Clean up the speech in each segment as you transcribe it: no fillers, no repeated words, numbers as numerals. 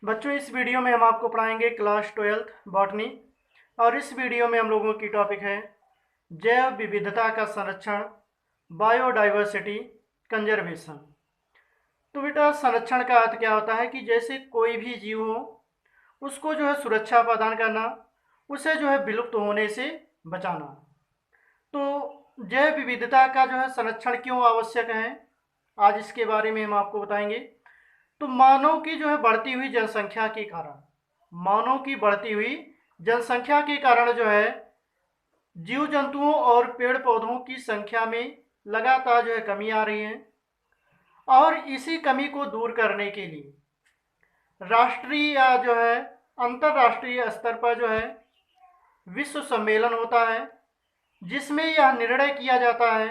बच्चों, इस वीडियो में हम आपको पढ़ाएंगे क्लास 12th बॉटनी। और इस वीडियो में हम लोगों की टॉपिक है जैव विविधता का संरक्षण, बायोडाइवर्सिटी कंजर्वेशन। तो बेटा, संरक्षण का अर्थ क्या होता है कि जैसे कोई भी जीव हो उसको जो है सुरक्षा प्रदान करना, उसे जो है विलुप्त होने से बचाना। तो जैव विविधता का जो है संरक्षण क्यों आवश्यक है, आज इसके बारे में हम आपको बताएंगे। तो मानव की जो है बढ़ती हुई जनसंख्या के कारण, मानव की बढ़ती हुई जनसंख्या के कारण जो है जीव जंतुओं और पेड़ पौधों की संख्या में लगातार जो है कमी आ रही है। और इसी कमी को दूर करने के लिए राष्ट्रीय या जो है अंतर्राष्ट्रीय स्तर पर जो है विश्व सम्मेलन होता है, जिसमें यह निर्णय किया जाता है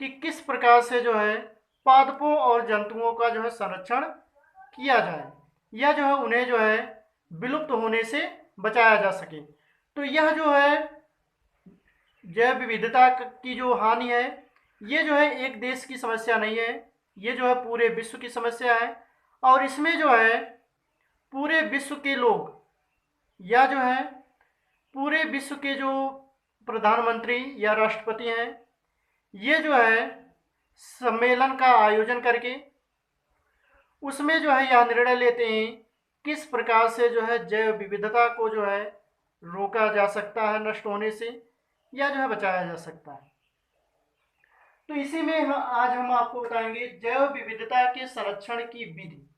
कि किस प्रकार से जो है पादपों और जंतुओं का जो है संरक्षण किया जाए, या जो है उन्हें जो है विलुप्त होने से बचाया जा सके। तो यह जो है जैव विविधता की जो हानि है, ये जो है एक देश की समस्या नहीं है, ये जो है पूरे विश्व की समस्या है। और इसमें जो है पूरे विश्व के लोग, या जो है पूरे विश्व के जो प्रधानमंत्री या राष्ट्रपति हैं, ये जो है सम्मेलन का आयोजन करके उसमें जो है यह निर्णय लेते हैं किस प्रकार से जो है जैव विविधता को जो है रोका जा सकता है नष्ट होने से, या जो है बचाया जा सकता है। तो इसी में आज हम आपको बताएंगे जैव विविधता के संरक्षण की विधि,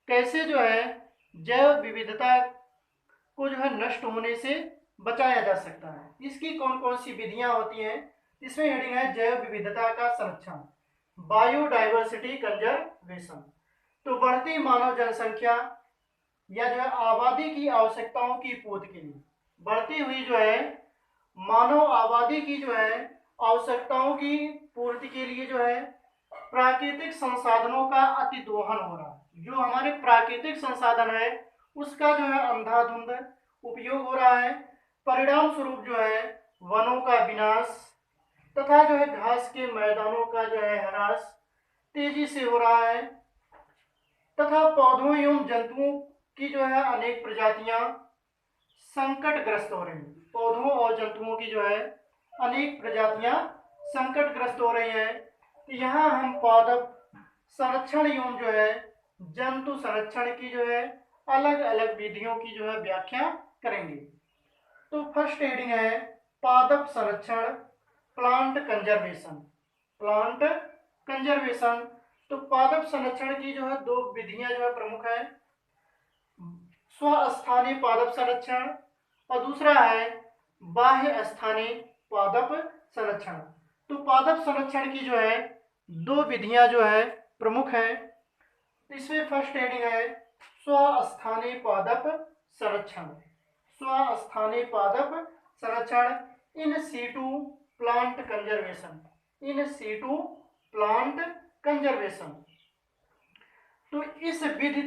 कैसे जो है जैव विविधता को जो है नष्ट होने से बचाया जा सकता है। इसकी कौन कौन सी विधियां होती हैं, इसमें हेडिंग है जैव विविधता का संरक्षण, बायोडाइवर्सिटी कंजर्वेशन। तो बढ़ती मानव जनसंख्या या जो है आबादी की आवश्यकताओं की पूर्ति के लिए, बढ़ती हुई जो है मानव आबादी की जो है आवश्यकताओं की पूर्ति के लिए जो है प्राकृतिक संसाधनों का अतिदोहन हो रहा है। जो हमारे प्राकृतिक संसाधन है उसका जो है अंधाधुंध उपयोग हो रहा है। परिणाम स्वरूप जो है वनों का विनाश तथा जो है घास के मैदानों का जो है ह्रास तेजी से हो रहा है, तथा पौधों एवं जंतुओं की जो है अनेक प्रजातियां संकटग्रस्त हो रही हैं। पौधों और जंतुओं की जो है अनेक प्रजातियां संकटग्रस्त हो रही हैं। तो यहाँ हम पादप संरक्षण एवं जो है जंतु संरक्षण की जो है अलग अलग विधियों की जो है व्याख्या करेंगे। तो फर्स्ट हेडिंग है पादप संरक्षण, प्लांट कंजर्वेशन। प्लांट कंजर्वेशन, तो पादप संरक्षण की जो है दो विधियां जो है प्रमुख है, स्वस्थानीय पादप संरक्षण और दूसरा है बाह्य स्थानीय पादप संरक्षण। तो पादप संरक्षण की जो है दो विधियां जो है प्रमुख है। इसमें फर्स्ट हेडिंग है स्वस्थानीय पादप संरक्षण। स्वस्थानीय पादप संरक्षण, in situ plant conservation. In situ plant conservation. तो इस विधि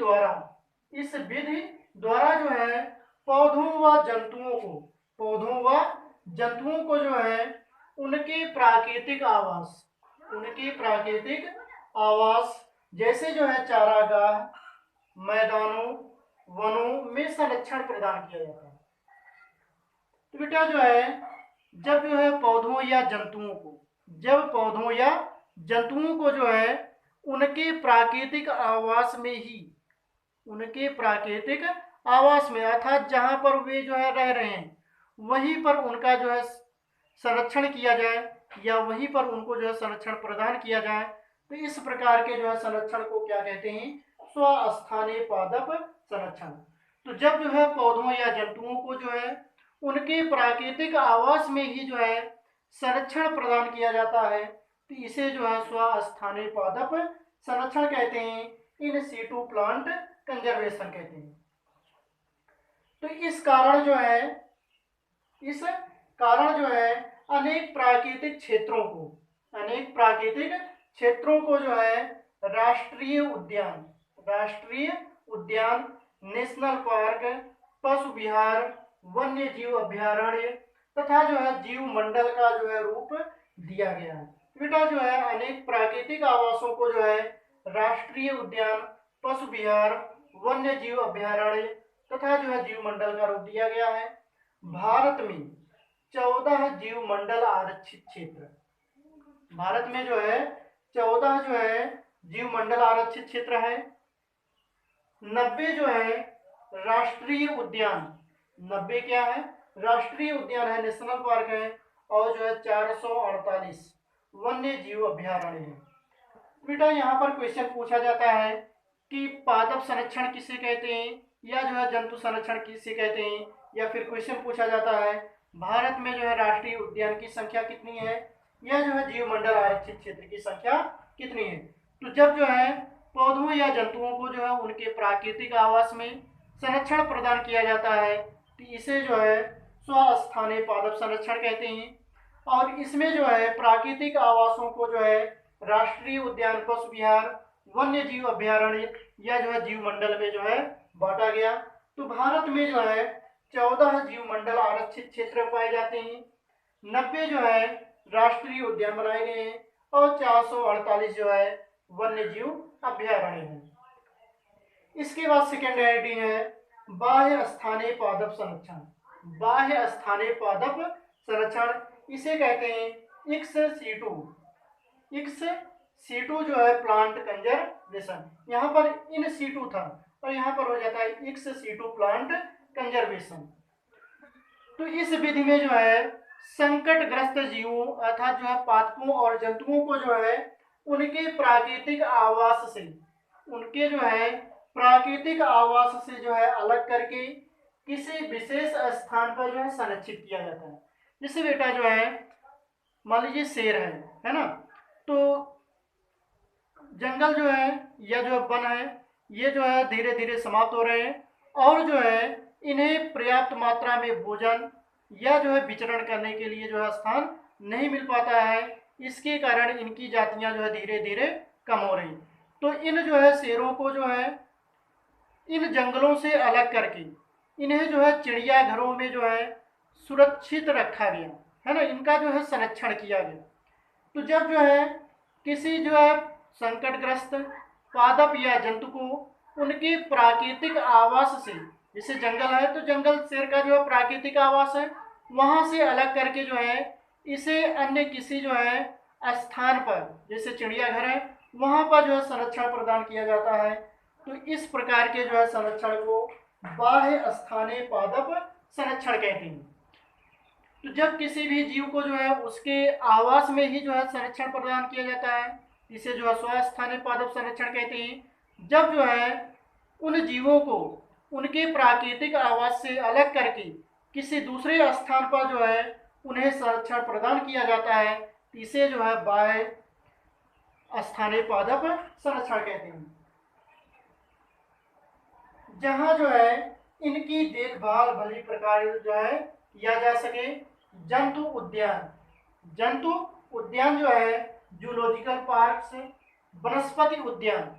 द्वारा जो है पौधों व जंतुओं को जो है उनके प्राकृतिक आवास जैसे जो है चारागाह, मैदानों, वनों में संरक्षण प्रदान किया जाता है। तो बेटा जो है जब जो है पौधों या जंतुओं को जो है उनके प्राकृतिक आवास में अर्थात जहाँ पर वे जो है रह रहे हैं वहीं पर उनका जो है संरक्षण किया जाए, या वहीं पर उनको जो है संरक्षण प्रदान किया जाए। तो इस प्रकार के जो है संरक्षण को क्या कहते हैं, स्वस्थानीय पादप संरक्षण। तो जब जो है पौधों या जंतुओं को जो है उनके प्राकृतिक आवास में ही जो है संरक्षण प्रदान किया जाता है, तो इसे जो है स्वस्थानीय पादप संरक्षण कहते हैं, इन सीटू प्लांट कंजर्वेशन कहते हैं। तो इस कारण जो है अनेक प्राकृतिक क्षेत्रों को जो है राष्ट्रीय उद्यान, नेशनल पार्क, पशु विहार, वन्य जीव अभ्यारण्य तथा जो है जीव मंडल का जो है रूप दिया गया है। बेटा जो है अनेक प्राकृतिक आवासों को जो है राष्ट्रीय उद्यान, पशु विहार, वन्य जीव अभ्यारण्य तथा जो है जीव मंडल का रूप दिया गया है। भारत में 14 जीव मंडल आरक्षित क्षेत्र, भारत में जो है 14 जो है जीव मंडल आरक्षित क्षेत्र है। 90 जो है राष्ट्रीय उद्यान, 90 क्या है, राष्ट्रीय उद्यान है, नेशनल पार्क है। और जो है 448 वन्य जीव अभ्यारण्य है। बेटा यहाँ पर क्वेश्चन पूछा जाता है कि पादप संरक्षण किसे कहते हैं, या जो है जंतु संरक्षण किसे कहते हैं, या फिर क्वेश्चन पूछा जाता है भारत में जो है राष्ट्रीय उद्यान की संख्या कितनी है, या जो है जीव मंडल आरक्षित क्षेत्र की संख्या कितनी है। तो जब जो है पौधों या जंतुओं को जो है उनके प्राकृतिक आवास में संरक्षण प्रदान किया जाता है तो इसे जो है स्वस्थानीय पादप संरक्षण कहते हैं। और इसमें जो है प्राकृतिक आवासों को जो है राष्ट्रीय उद्यान, पशु विहार, वन्य जीव अभ्यारण्य या जो है जीव मंडल में जो है बांटा गया। तो भारत में जो है 14 जीव मंडल आरक्षित क्षेत्र पाए जाते हैं, 90 जो है राष्ट्रीय उद्यान बनाए गए हैं और 448 जो है वन्य जीव अभ्यारण्य है। इसके बाद सेकेंड हेडिंग है बाह्य स्थानीय पादप संरक्षण। बाह्य स्थानीय पादप संरक्षण इसे कहते हैं इक्स सीटू। इक्स सीटू जो है प्लांट कंजर्वेशन, यहाँ पर इन सीटू था और यहाँ पर हो जाता है इक्स सीटू प्लांट कंजर्वेशन। तो इस विधि में जो है संकटग्रस्त जीवों अर्थात जो है पादपों और जंतुओं को जो है उनके प्राकृतिक आवास से, उनके जो है प्राकृतिक आवास से जो है अलग करके किसी विशेष स्थान पर जो है संरक्षित किया जाता है। जैसे बेटा जो है मान लीजिए शेर है ना, तो जंगल जो है या जो वन है ये जो है धीरे धीरे समाप्त हो रहे हैं और जो है इन्हें पर्याप्त मात्रा में भोजन या जो है विचरण करने के लिए जो है स्थान नहीं मिल पाता है। इसके कारण इनकी जातियां जो है धीरे धीरे कम हो रही। तो इन जो है शेरों को जो है इन जंगलों से अलग करके इन्हें जो है चिड़ियाघरों में जो है सुरक्षित रखा गया है ना, इनका जो है संरक्षण किया गया। तो जब जो है किसी जो है संकटग्रस्त पादप या जंतु को उनके प्राकृतिक आवास से, जैसे जंगल है तो जंगल शेर का जो है प्राकृतिक आवास है, वहां से अलग करके जो है इसे अन्य किसी जो है स्थान पर जैसे चिड़ियाघर है वहां पर जो है संरक्षण प्रदान किया जाता है। तो इस प्रकार के जो है संरक्षण को बाह्य स्थानीय पादप संरक्षण कहते हैं। तो जब किसी भी जीव को जो है उसके आवास में ही जो है संरक्षण प्रदान किया जाता है, इसे जो है स्वस्थानीय पादप संरक्षण कहते हैं। जब जो है उन जीवों को उनके प्राकृतिक आवास से अलग करके किसी दूसरे स्थान पर जो है उन्हें संरक्षण प्रदान किया जाता है, इसे जो है बाह्य स्थानीय पादप संरक्षण कहते हैं। जहां जो है इनकी देखभाल भली प्रकार जो है किया जा सके। जंतु उद्यान, जंतु उद्यान जो है जूलॉजिकल पार्क से, वनस्पति उद्यान,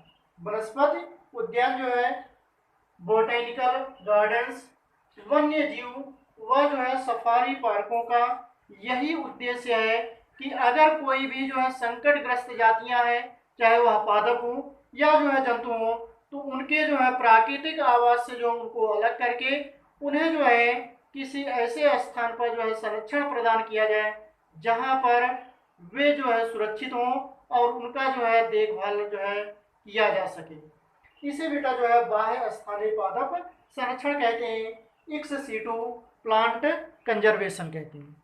वनस्पति उद्यान जो है बोटेनिकल गार्डन्स, वन्य जीव व जो है सफारी पार्कों का यही उद्देश्य है कि अगर कोई भी जो है संकटग्रस्त जातियां हैं, चाहे वह पादप हो या जो है जंतु हो, तो उनके जो है प्राकृतिक आवास से जो उनको अलग करके उन्हें जो है किसी ऐसे स्थान पर जो है संरक्षण प्रदान किया जाए जहां पर वे जो है सुरक्षित हों और उनका जो है देखभाल जो है किया जा सके। इसे बेटा जो है बाह्य स्थानीय पादप संरक्षण कहते हैं, इक्स सीटू प्लांट कंजर्वेशन कहते हैं।